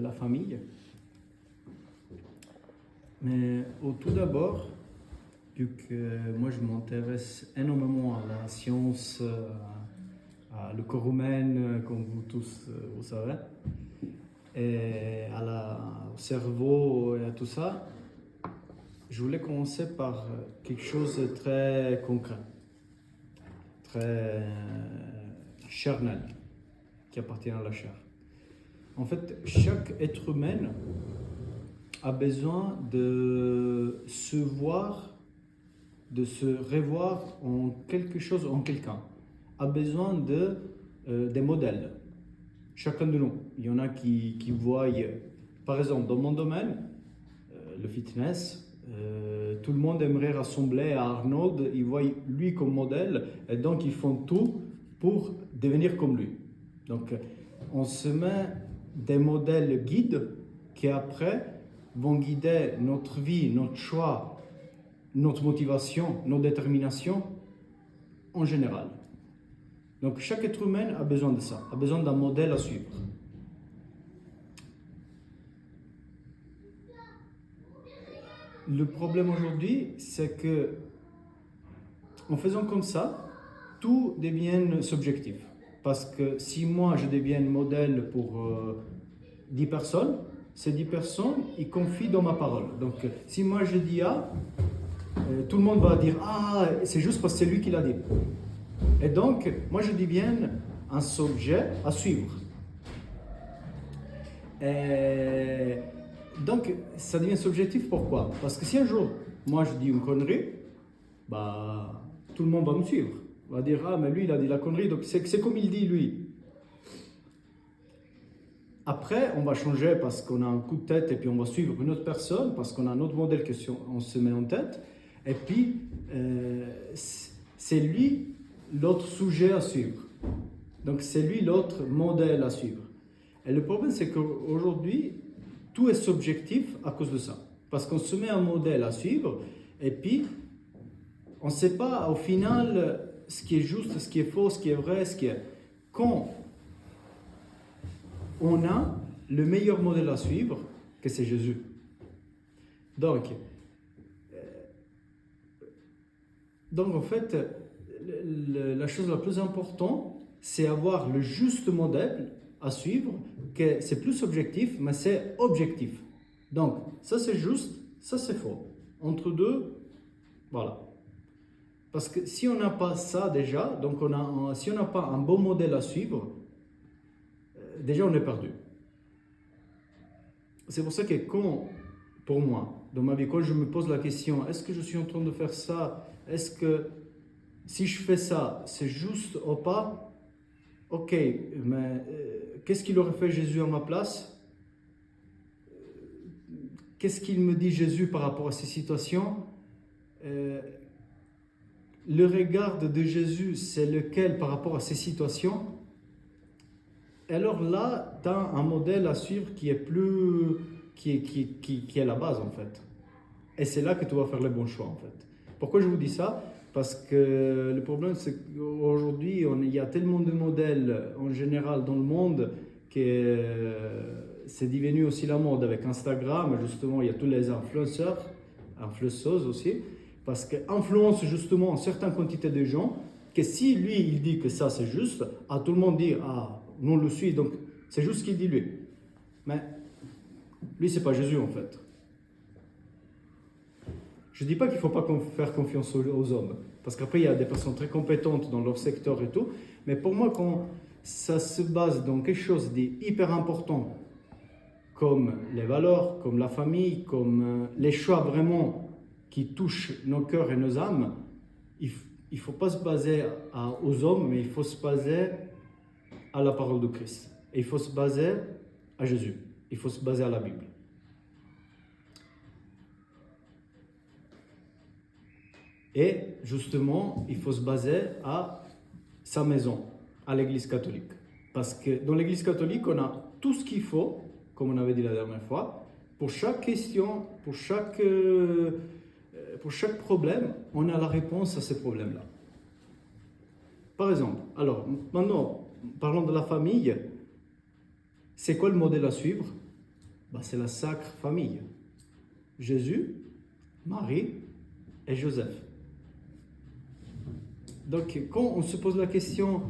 la famille. Mais au tout d'abord, vu que moi je m'intéresse énormément à la science, à le corps humain, comme vous tous vous savez, et au cerveau et à tout ça, je voulais commencer par quelque chose de très concret, très charnel, qui appartient à la chair. En fait, chaque être humain a besoin de se voir, de se revoir en quelque chose, en quelqu'un, a besoin des modèles. Chacun de nous. Il y en a qui voient, par exemple, dans mon domaine, le fitness, tout le monde aimerait rassembler à Arnold, ils voient lui comme modèle, et donc ils font tout pour devenir comme lui. Donc, on se met des modèles guides qui après vont guider notre vie, notre choix, notre motivation, notre détermination en général. Donc chaque être humain a besoin de ça, a besoin d'un modèle à suivre. Le problème aujourd'hui, c'est que en faisant comme ça, tout devient subjectif. Parce que si moi je deviens modèle pour 10 personnes, ces 10 personnes, ils confient dans ma parole. Donc si moi je dis A, tout le monde va dire ah, c'est juste parce que c'est lui qui l'a dit. Et donc, moi je deviens un sujet à suivre. Et donc, ça devient subjectif, pourquoi? Parce que si un jour, moi je dis une connerie, bah, tout le monde va me suivre. On va dire, ah, mais lui il a dit la connerie, donc c'est comme il dit lui. Après, on va changer parce qu'on a un coup de tête et puis on va suivre une autre personne parce qu'on a un autre modèle qu'on se met en tête. Et puis, c'est lui l'autre sujet à suivre. Donc, c'est lui l'autre modèle à suivre. Et le problème, c'est qu'aujourd'hui, tout est subjectif à cause de ça. Parce qu'on se met un modèle à suivre et puis, on ne sait pas au final ce qui est juste, ce qui est faux, ce qui est vrai, ce qui est... Quand on a le meilleur modèle à suivre, que c'est Jésus. Donc en fait, la chose la plus importante, c'est avoir le juste modèle à suivre, que c'est plus subjectif, mais c'est objectif. Donc, ça c'est juste, ça c'est faux. Entre deux, voilà. Parce que si on n'a pas ça déjà, donc si on n'a pas un bon modèle à suivre, déjà on est perdu. C'est pour ça que pour moi, dans ma vie, quand je me pose la question, est-ce que je suis en train de faire ça? Est-ce que si je fais ça, c'est juste ou pas? Ok, mais qu'est-ce qu'il aurait fait Jésus à ma place? Qu'est-ce qu'il me dit Jésus par rapport à ces situations? Le regard de Jésus, c'est lequel par rapport à ces situations? Alors là, tu as un modèle à suivre qui est qui est la base en fait. Et c'est là que tu vas faire les bons choix en fait. Pourquoi je vous dis ça? Parce que le problème, c'est qu'aujourd'hui, il y a tellement de modèles en général dans le monde que c'est devenu aussi la mode avec Instagram. Justement, il y a tous les influenceurs, influenceuses aussi, parce qu'influence justement une certaine quantité de gens, que si lui, il dit que ça c'est juste, à tout le monde dit, ah, nous on le suit, donc c'est juste ce qu'il dit lui. Mais lui, c'est pas Jésus en fait. Je ne dis pas qu'il ne faut pas faire confiance aux hommes, parce qu'après, il y a des personnes très compétentes dans leur secteur et tout, mais pour moi, quand ça se base dans quelque chose d'hyper important, comme les valeurs, comme la famille, comme les choix vraiment qui touchent nos cœurs et nos âmes, il ne faut pas se baser aux hommes, mais il faut se baser à la parole de Christ. Et il faut se baser à Jésus. Il faut se baser à la Bible. Et justement, il faut se baser à sa maison, à l'église catholique. Parce que dans l'église catholique, on a tout ce qu'il faut, comme on avait dit la dernière fois, pour chaque question, pour chaque problème, on a la réponse à ces problèmes-là. Par exemple, alors maintenant, parlons de la famille. C'est quoi le modèle à suivre? c'est la sacre famille. Jésus, Marie et Joseph. Donc, quand on se pose la question,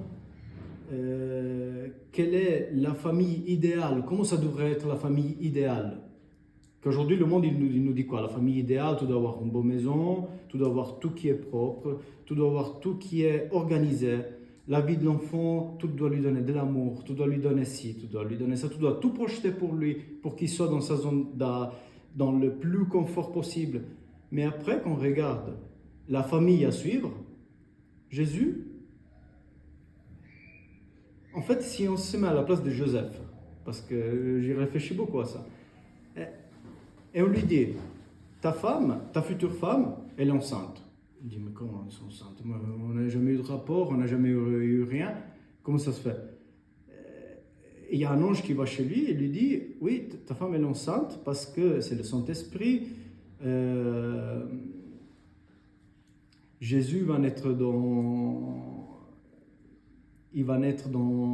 quelle est la famille idéale? Comment ça devrait être la famille idéale? Qu'aujourd'hui, le monde, il nous dit quoi? La famille idéale, tu dois avoir une bonne maison, tu dois avoir tout qui est propre, tu dois avoir tout qui est organisé. La vie de l'enfant, tu dois lui donner de l'amour, tu dois lui donner ci, tu dois lui donner ça, tu dois tout projeter pour lui, pour qu'il soit dans sa zone, dans le plus confort possible. Mais après, quand on regarde la famille à suivre, Jésus, en fait, si on se met à la place de Joseph, parce que j'ai réfléchi beaucoup à ça, et on lui dit, ta femme, ta future femme, elle est enceinte. Il dit, mais comment elle est enceinte? On n'a jamais eu de rapport, on n'a jamais eu rien. Comment ça se fait? Il y a un ange qui va chez lui et lui dit, oui, ta femme elle est enceinte parce que c'est le Saint-Esprit. Jésus va naître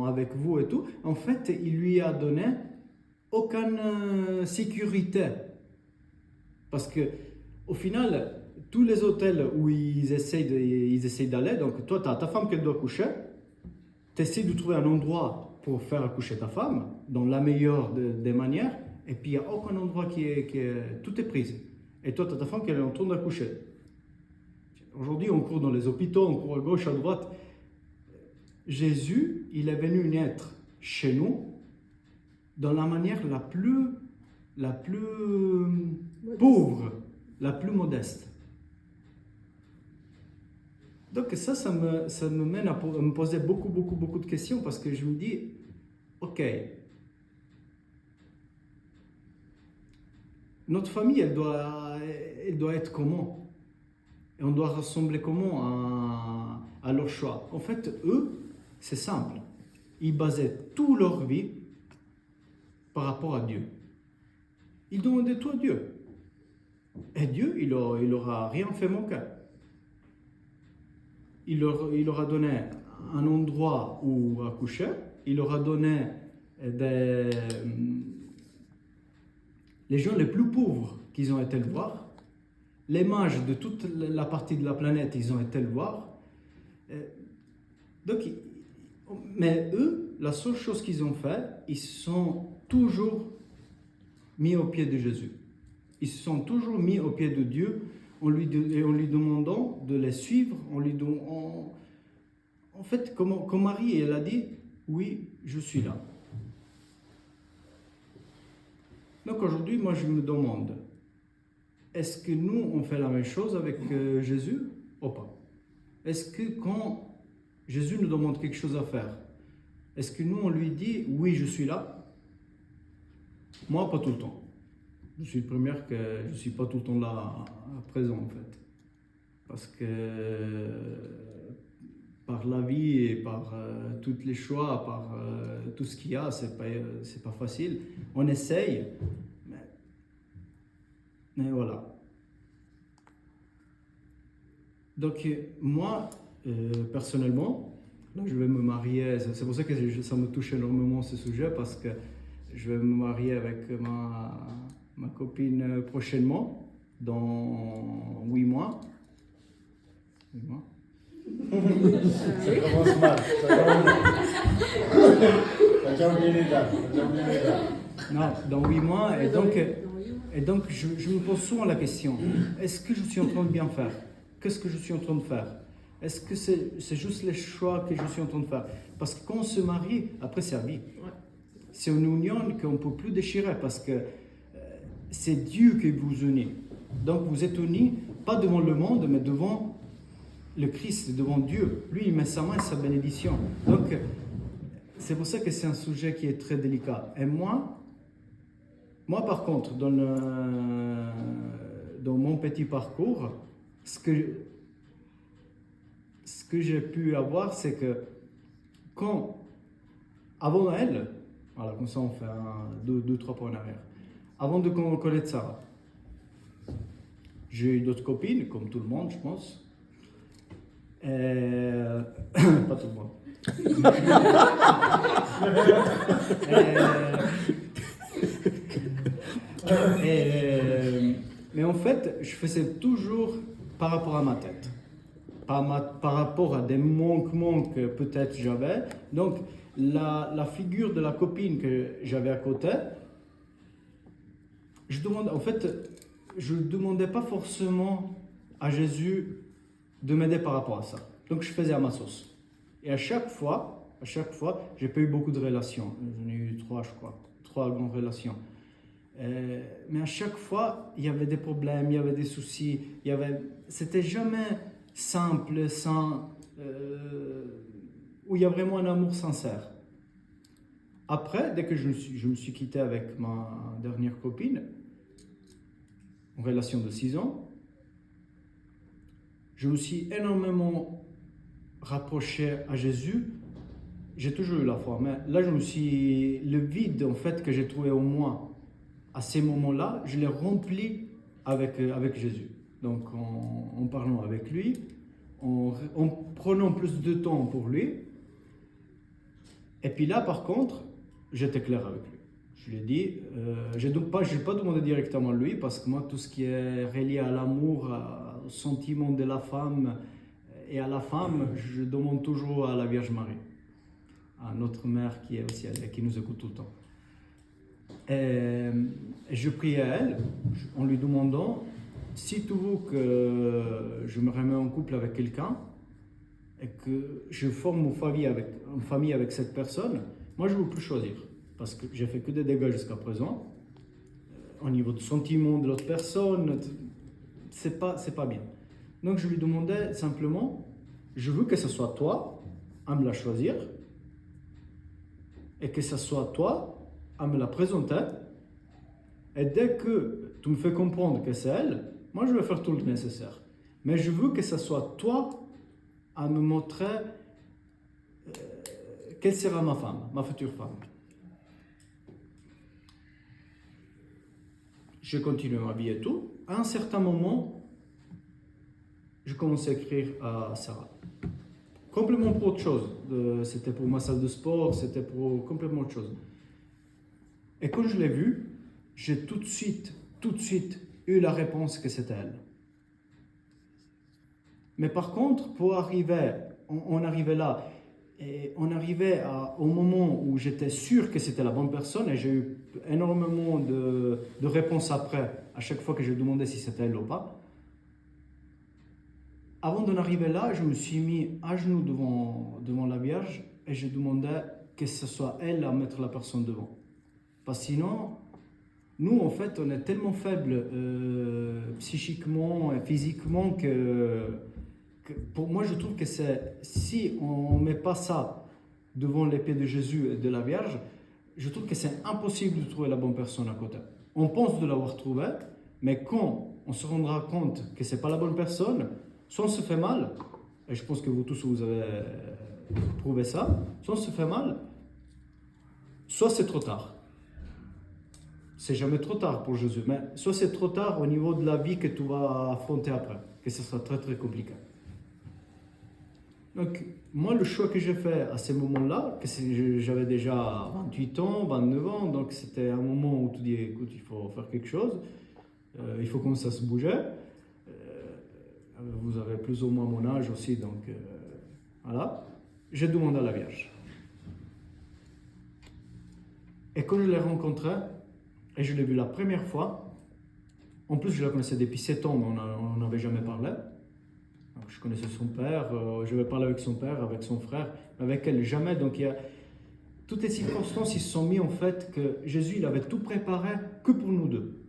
avec vous et tout. En fait, il lui a donné aucune sécurité. Parce que, au final, tous les hôtels où ils essayent d'aller, donc toi, tu as ta femme qu'elle doit coucher, tu essaies de trouver un endroit pour faire accoucher ta femme, dans la meilleure des manières, et puis il n'y a aucun endroit tout est pris. Et toi, tu as ta femme qui est en train d'accoucher. Aujourd'hui, on court dans les hôpitaux, on court à gauche, à droite. Jésus, il est venu naître chez nous dans la manière la plus pauvre, la plus modeste. Donc ça me mène à me poser beaucoup de questions parce que je me dis, ok, notre famille, elle doit être comment? Et on doit ressembler comment à leur choix? En fait, eux, c'est simple. Ils basaient toute leur vie par rapport à Dieu. Ils demandaient tout à Dieu. Et Dieu, il aura rien fait manquer. Il leur a donné un endroit où accoucher. Il leur a donné les gens les plus pauvres qu'ils ont été le voir. Les mages de toute la partie de la planète, ils ont été le voir. Donc, mais eux, la seule chose qu'ils ont fait, ils se sont toujours mis au pied de Jésus. Ils se sont toujours mis au pied de Dieu en lui demandant de les suivre. En fait, comme Marie, elle a dit, oui, je suis là. Donc aujourd'hui, moi je me demande, est-ce que nous, on fait la même chose avec Jésus ou pas? Est-ce que quand Jésus nous demande quelque chose à faire, est-ce que nous, on lui dit, oui, je suis là? Moi, pas tout le temps. Je suis le premier que je ne suis pas tout le temps là, présent, en fait. Parce que par la vie et par tous les choix, par tout ce qu'il y a, c'est pas facile. On essaye, mais voilà. Donc, moi, personnellement, là, je vais me marier. C'est pour ça que ça me touche énormément ce sujet, parce que je vais me marier avec ma copine prochainement, dans 8 mois. 8 mois. Ça commence mal. T'as déjà oublié les dates. Non, dans 8 mois. Et donc je me pose souvent la question, est-ce que je suis en train de bien faire? Qu'est-ce que je suis en train de faire? Est-ce que c'est juste les choix que je suis en train de faire? Parce que quand on se marie, après c'est à vie. C'est une union qu'on ne peut plus déchirer, parce que c'est Dieu qui vous unit. Donc vous êtes unis, pas devant le monde, mais devant le Christ, devant Dieu. Lui, il met sa main et sa bénédiction. Donc, c'est pour ça que c'est un sujet qui est très délicat. Et moi par contre, dans mon petit parcours, ce que j'ai pu avoir, c'est que avant Noël, voilà, comme ça on fait 2-3 pas en arrière, avant de connaître Sarah, j'ai eu d'autres copines, comme tout le monde, je pense. Pas tout le monde. Mais en fait, je faisais toujours par rapport à ma tête, par rapport à des manquements que peut-être j'avais. Donc, la figure de la copine que j'avais à côté, je ne demandais pas forcément à Jésus de m'aider par rapport à ça. Donc, je faisais à ma sauce. Et à chaque fois, j'ai pas eu beaucoup de relations. J'en ai eu 3, je crois. 3 grandes relations. Mais à chaque fois, il y avait des problèmes, il y avait des soucis. C'était jamais simple, où il y a vraiment un amour sincère. Après, dès que je me suis quitté avec ma dernière copine, en relation de 6 ans, je me suis énormément rapproché à Jésus. J'ai toujours eu la foi, mais là, le vide en fait que j'ai trouvé en moi à ces moments-là, je l'ai rempli avec Jésus. Donc, en parlant avec lui, en prenant plus de temps pour lui. Et puis là, par contre, j'étais clair avec lui. Je lui ai dit, je n'ai pas demandé directement à lui, parce que moi, tout ce qui est relié à l'amour, au sentiment de la femme et à la femme, je demande toujours à la Vierge Marie, à notre mère qui est au ciel et qui nous écoute tout le temps. Et je priais à elle en lui demandant, si tu veux que je me remets en couple avec quelqu'un et que je forme une famille avec cette personne, moi je ne veux plus choisir, parce que j'ai fait que des dégâts jusqu'à présent. Au niveau du sentiment de l'autre personne, c'est pas bien. Donc je lui demandais simplement, je veux que ce soit toi à me la choisir et que ce soit toi à me la présenter, et dès que tu me fais comprendre que c'est elle, moi je vais faire tout le nécessaire. Mais je veux que ce soit toi à me montrer quelle sera ma femme, ma future femme. Je continue ma vie et tout. À un certain moment, je commence à écrire à Sarah. Complètement pour autre chose. C'était pour ma salle de sport, c'était pour complètement autre chose. Et quand je l'ai vue, j'ai tout de suite eu la réponse que c'était elle. Mais par contre, on arrivait là, et on arrivait au moment où j'étais sûr que c'était la bonne personne, et j'ai eu énormément de réponses après, à chaque fois que je demandais si c'était elle ou pas. Avant d'en arriver là, je me suis mis à genoux devant la Vierge, et je demandais que ce soit elle à mettre la personne devant. Parce que sinon, nous, en fait, on est tellement faibles psychiquement et physiquement que pour moi, je trouve que si on ne met pas ça devant les pieds de Jésus et de la Vierge, je trouve que c'est impossible de trouver la bonne personne à côté. On pense de l'avoir trouvé, mais quand on se rendra compte que ce n'est pas la bonne personne, soit on se fait mal, et je pense que vous tous vous avez prouvé ça, soit on se fait mal, soit c'est trop tard. C'est jamais trop tard pour Jésus, mais soit c'est trop tard au niveau de la vie que tu vas affronter après, que ce sera très très compliqué. Donc, moi, le choix que j'ai fait à ces moments-là, j'avais déjà 28 ans, 29 ans, donc c'était un moment où tu dis, écoute, il faut faire quelque chose, il faut commencer à se bouger. Vous avez plus ou moins mon âge aussi, donc voilà. J'ai demandé à la Vierge. Et quand je l'ai rencontrée, et je l'ai vue la première fois, en plus je la connaissais depuis 7 ans, mais on n'avait jamais parlé. Donc, je connaissais son père, je vais parler avec son père, avec son frère, mais avec elle jamais. Donc toutes les circonstances, ils se sont mis en fait que Jésus, il avait tout préparé que pour nous deux.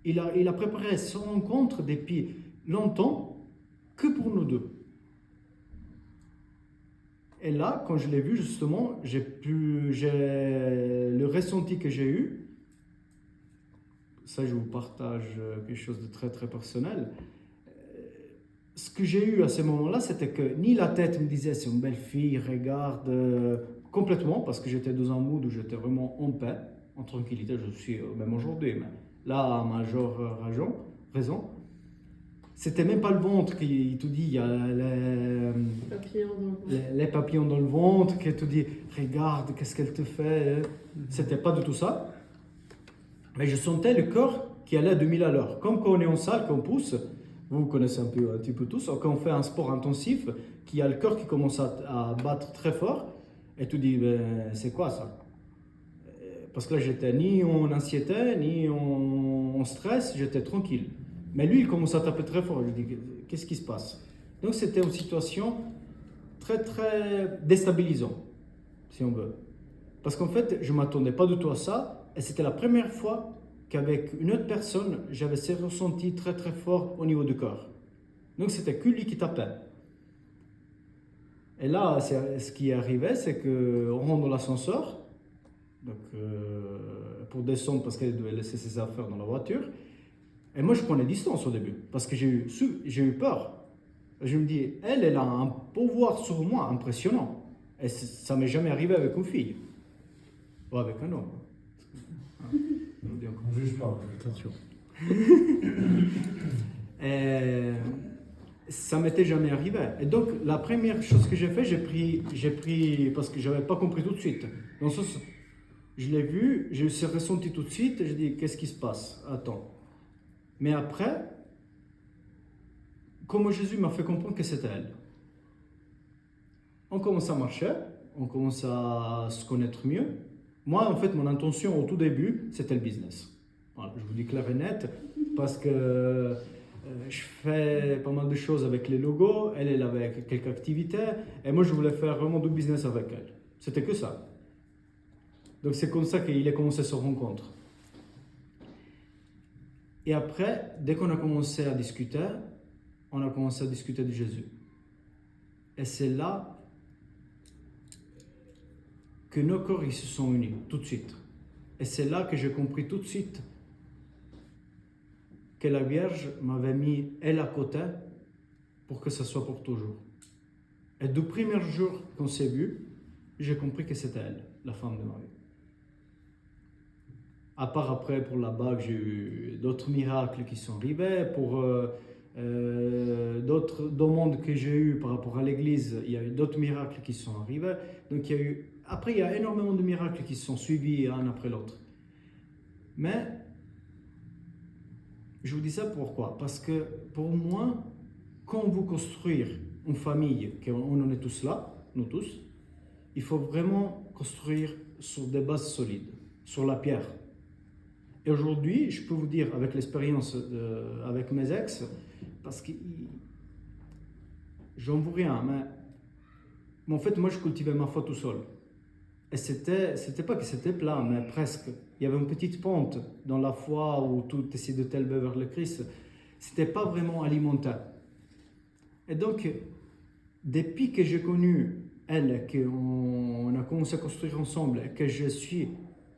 Il a préparé cette rencontre depuis longtemps que pour nous deux. Et là, quand je l'ai vu justement, j'ai le ressenti que j'ai eu. Ça, je vous partage quelque chose de très très personnel. Ce que j'ai eu à ce moment-là, c'était que ni la tête me disait c'est une belle fille, regarde, complètement, parce que j'étais dans un mood où j'étais vraiment en paix, en tranquillité, je suis même aujourd'hui, mais là, à majeure raison. C'était même pas le ventre qui te dit, il y a les papillons dans le ventre, qui te dit regarde, qu'est-ce qu'elle te fait. C'était pas du tout ça. Mais je sentais le corps qui allait à 2000 à l'heure. Comme quand on est en salle, qu'on pousse, vous connaissez un petit peu tous, quand on fait un sport intensif, qu'il y a le corps qui commence à battre très fort, et tu dis, ben, c'est quoi ça? Parce que là, j'étais ni en anxiété, ni en stress, j'étais tranquille. Mais lui, il commence à taper très fort. Je lui dis, qu'est-ce qui se passe? Donc, c'était une situation très, très déstabilisante, si on veut. Parce qu'en fait, je ne m'attendais pas du tout à ça. Et c'était la première fois qu'avec une autre personne, j'avais ces ressentis très, très forts au niveau du corps. Donc, c'était que lui qui tapait. Et là, ce qui arrivait, c'est qu'on rentre dans l'ascenseur. Donc, pour descendre parce qu'elle devait laisser ses affaires dans la voiture. Et moi, je prenais distance au début parce que j'ai eu peur. Je me dis, elle a un pouvoir sur moi impressionnant. Et ça ne m'est jamais arrivé avec une fille. Ou avec un homme. On ne juge pas. Attention. Et ça m'était jamais arrivé. Et donc, la première chose que j'ai fait, j'ai pris parce que je n'avais pas compris tout de suite. Dans ce sens, je l'ai vu, j'ai ressenti tout de suite, et je dis, qu'est-ce qui se passe? Attends. Mais après, comment Jésus m'a fait comprendre que c'était elle. On commence à marcher, on commence à se connaître mieux. Moi, en fait, mon intention au tout début, c'était le business. Voilà, je vous dis clair et net, parce que je fais pas mal de choses avec les logos, elle avait quelques activités, et moi, je voulais faire vraiment du business avec elle. C'était que ça. Donc, c'est comme ça qu'il a commencé cette rencontre. Et après, dès qu'on a commencé à discuter, on a commencé à discuter de Jésus. Et c'est là que nos corps ils se sont unis, tout de suite. Et c'est là que j'ai compris tout de suite que la Vierge m'avait mis elle à côté pour que ça soit pour toujours. Et du premier jour qu'on s'est vu, j'ai compris que c'était elle, la femme de ma vie. À part après, pour la bague, j'ai eu d'autres miracles qui sont arrivés. Pour d'autres demandes que j'ai eues par rapport à l'église, il y a eu d'autres miracles qui sont arrivés. Donc, après, il y a énormément de miracles qui sont suivis un après l'autre. Mais, je vous dis ça pourquoi? Parce que pour moi, quand vous construire une famille, on en est tous là, nous tous, il faut vraiment construire sur des bases solides, sur la pierre. Et aujourd'hui, je peux vous dire, avec l'expérience avec mes ex, parce que j'en veux rien, mais en fait, moi, je cultivais ma foi tout seul. Et c'était pas que c'était plat, mais presque. Il y avait une petite pente dans la foi où tout essayait de t'élever vers le Christ. C'était pas vraiment alimentaire. Et donc, depuis que j'ai connu elle, qu'on a commencé à construire ensemble, et que je suis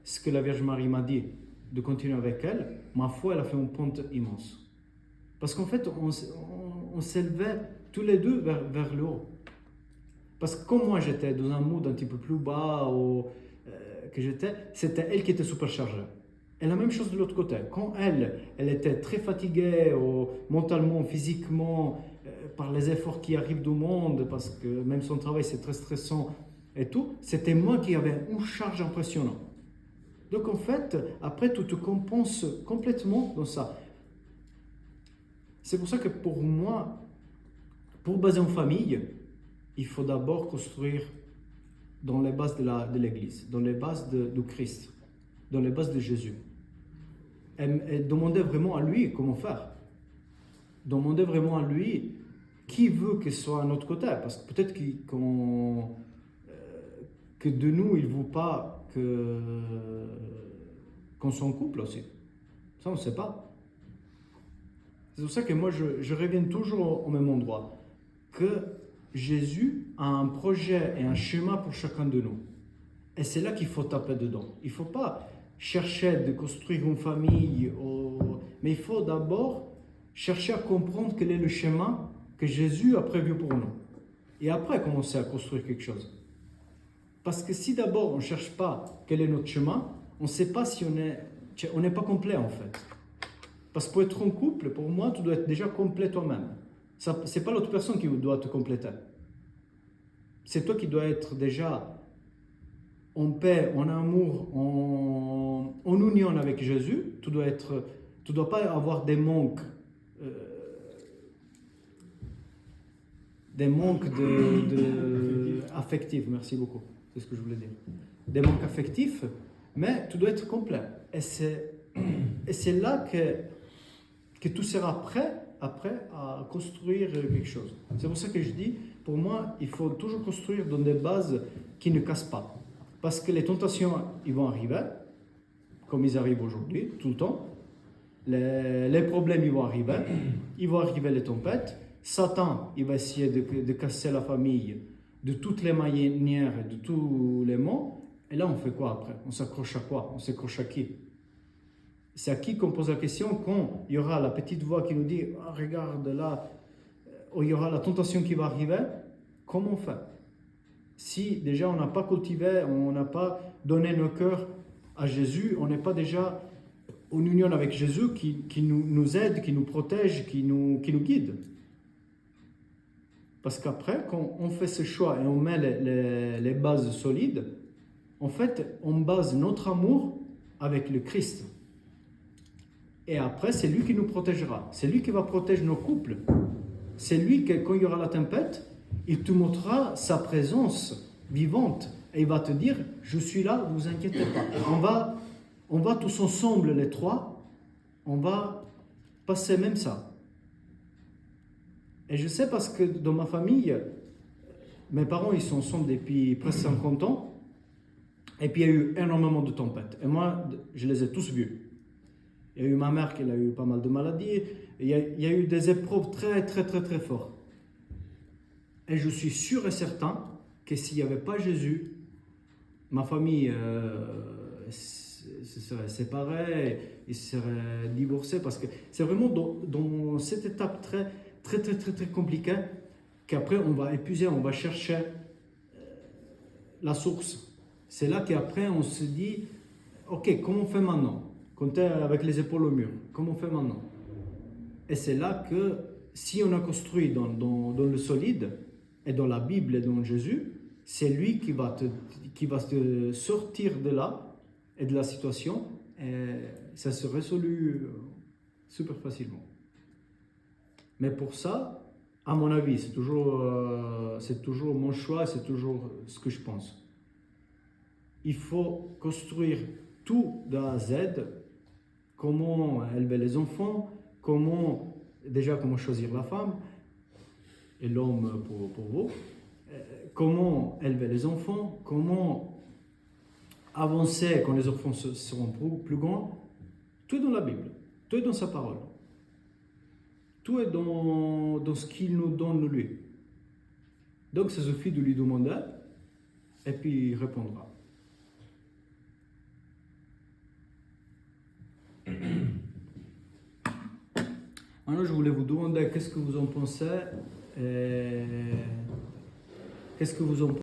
ce que la Vierge Marie m'a dit, de continuer avec elle, ma foi, elle a fait une pente immense. Parce qu'en fait, on s'élevait tous les deux vers le haut. Parce que comme moi, j'étais dans un mood un petit peu plus bas, c'était elle qui était superchargée. Et la même chose de l'autre côté. Quand elle était très fatiguée, mentalement, physiquement, par les efforts qui arrivent du monde, parce que même son travail, c'est très stressant et tout, c'était moi qui avais une charge impressionnante. Donc en fait, après, tout te compense complètement dans ça. C'est pour ça que pour moi, pour baser une famille, il faut d'abord construire dans les bases de l'Église, dans les bases du Christ, dans les bases de Jésus. Et demander vraiment à lui comment faire. Demander vraiment à lui qui veut qu'il soit à notre côté. Parce que peut-être que de nous, il ne veut pas qu'on soit en couple aussi. Ça, on ne sait pas. C'est pour ça que moi, je reviens toujours au même endroit. Que Jésus a un projet et un schéma pour chacun de nous. Et c'est là qu'il faut taper dedans. Il ne faut pas chercher de construire une famille, mais il faut d'abord chercher à comprendre quel est le schéma que Jésus a prévu pour nous. Et après, commencer à construire quelque chose. Parce que si d'abord on ne cherche pas quel est notre chemin, on ne sait pas si on n'est pas complet en fait. Parce que pour être en couple, pour moi, tu dois être déjà complet toi-même. Ce n'est pas l'autre personne qui doit te compléter. C'est toi qui dois être déjà en paix, en amour, en union avec Jésus. Tu dois pas avoir des manques affectifs, merci beaucoup, c'est ce que je voulais dire. Des manques affectifs, mais tu dois être complet. Et c'est là que tu seras prêt après à construire quelque chose. C'est pour ça que je dis, pour moi, il faut toujours construire dans des bases qui ne cassent pas. Parce que les tentations, ils vont arriver, comme ils arrivent aujourd'hui, tout le temps. Les problèmes, ils vont arriver les tempêtes. Satan, il va essayer de casser la famille de toutes les manières et de tous les mots. Et là, on fait quoi après? On s'accroche à quoi? On s'accroche à qui? C'est à qui qu'on pose la question quand il y aura la petite voix qui nous dit ah, regarde là, il y aura la tentation qui va arriver. Comment on fait? Si déjà on n'a pas cultivé, on n'a pas donné nos cœurs à Jésus, on n'est pas déjà en union avec Jésus qui nous aide, qui nous protège, qui nous guide. Parce qu'après, quand on fait ce choix et on met les bases solides, en fait, on base notre amour avec le Christ. Et après, c'est lui qui nous protégera. C'est lui qui va protéger nos couples. C'est lui qui, quand il y aura la tempête, il te montrera sa présence vivante. Et il va te dire, je suis là, ne vous inquiétez pas. On va tous ensemble, les trois, on va passer même ça. Et je sais parce que dans ma famille, mes parents, ils sont ensemble depuis presque 50 ans. Et puis il y a eu énormément de tempêtes. Et moi, je les ai tous vus. Il y a eu ma mère qui a eu pas mal de maladies. Il y a eu des épreuves très, très, très, très fortes. Et je suis sûr et certain que s'il n'y avait pas Jésus, ma famille se serait séparée, ils se seraient divorcés. Parce que c'est vraiment dans cette étape très, très, très, très, très compliquée qu'après on va épuiser, on va chercher la source. C'est là qu'après on se dit, ok, comment on fait maintenant? Quand tu es avec les épaules au mur, comment on fait maintenant? Et c'est là que si on a construit dans le solide, et dans la Bible et dans Jésus, c'est lui qui va te sortir de là et de la situation, et ça se résout super facilement. Mais pour ça, à mon avis, c'est toujours mon choix, c'est toujours ce que je pense. Il faut construire tout de A à Z, comment élever les enfants, comment choisir la femme et l'homme pour vous, comment élever les enfants, comment avancer quand les enfants seront plus grands. Tout est dans la Bible, tout est dans sa parole. Tout est dans ce qu'il nous donne lui. Donc ça suffit de lui demander et puis il répondra. Maintenant, je voulais vous demander qu'est-ce que vous en pensez. Qu'est-ce que vous en pensez?